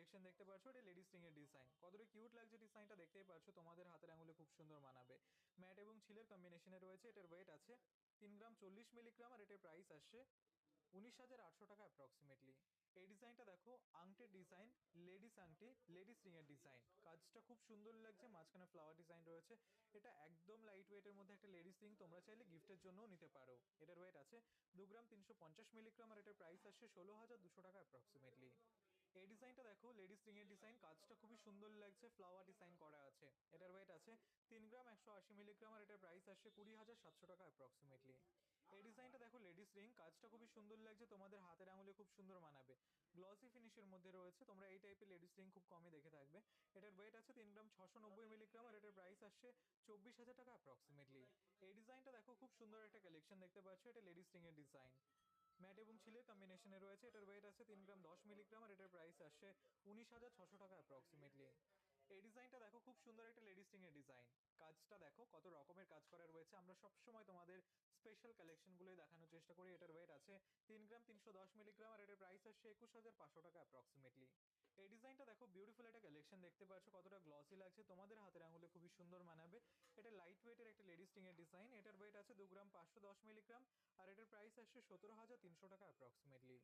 Collection দেখতে পাচ্ছ, এটা লেডিস রিং এর ডিজাইন। কতটা কিউট লাগছে ডিজাইনটা দেখতেই পাচ্ছ, তোমাদের হাতের আঙুলে খুব সুন্দর মানাবে। ম্যাট এবং ছিলের কম্বিনেশনে রয়েছে। এটার ওয়েট আছে 3 গ্রাম 40 মিলিগ্রাম, আর এটার প্রাইস আসছে 19,800 টাকা অ্যাপ্রক্সিমেটলি। এই ডিজাইনটা দেখো, আংটির ডিজাইন, লেডিস আংটি, লেডিস রিং এর ডিজাইন। কাজটা খুব সুন্দর লাগছে, মাঝখানে ফ্লাওয়ার ডিজাইন রয়েছে। এটা একদম লাইট ওয়েটের মধ্যে একটা লেডিস রিং, তোমরা চাইলে গিফটের জন্যও নিতে পারো। এটার ওয়েট আছে 2 গ্রাম 350 মিলিগ্রাম, আর এটার প্রাইস আসছে 16,200 টাকা অ্যাপ্রক্সিমেটলি। এই ডিজাইনটা দেখো, লেডিস রিং এর ডিজাইন। কাজটা খুবই সুন্দর লাগছে, ফ্লাওয়ার ডিজাইন করা আছে। এটার ওয়েট আছে 3 গ্রাম 180 মিলিগ্রাম, আর এটার প্রাইস আসছে 20,700 টাকা অ্যাপ্রক্সিমেটলি। এই ডিজাইনটা দেখো, লেডিস রিং। কাজটা খুবই সুন্দর লাগছে, তোমাদের হাতের আঙুলে খুব সুন্দর মানাবে। গ্লসি ফিনিশের মধ্যে রয়েছে, তোমরা এই টাইপের লেডিস রিং খুব কমই দেখে থাকবে। এটার ওয়েট আছে 3 গ্রাম 690 মিলিগ্রাম, আর এটার প্রাইস আসছে 24,000 টাকা অ্যাপ্রক্সিমেটলি। এই ডিজাইনটা দেখো, খুব সুন্দর একটা কালেকশন দেখতে পাচ্ছ, এটা লেডিস রিং এর ডিজাইন। ম্যাট এবং ছিলের কম্বিনেশনে রয়েছে। এটার ওয়েট আছে 3 গ্রাম 10 মিলিগ্রাম, আর এটার প্রাইস আসছে 19,600 টাকা অ্যাপ্রক্সিমেটলি। এই ডিজাইনটা দেখো, খুব সুন্দর একটা লেডিস রিং এর ডিজাইন। কাজটা দেখো কত রকমের কাজ করা রয়েছে। আমরা সবসময় তোমাদের স্পেশাল কালেকশনগুলোই দেখানোর চেষ্টা করি। এটার ওয়েট আছে 3 গ্রাম 310 মিলিগ্রাম, আর এটার প্রাইস আসছে 21,500 টাকা অ্যাপ্রক্সিমেটলি। এই ডিজাইনটা দেখো, বিউটিফুল একটা কালেকশন দেখতে পাচ্ছ, কতটা গ্লসি লাগছে, তোমাদের হাতের আঙুলে খুবই সুন্দর মানাবে। এটা লাইট ওয়েটের একটা লেডিস রিং এর ডিজাইন। এটার ওয়েট আছে 2 গ্রাম 510 মিলিগ্রাম, আর এটার প্রাইস আসছে 17,300 টাকা অ্যাপ্রক্সিমেটলি।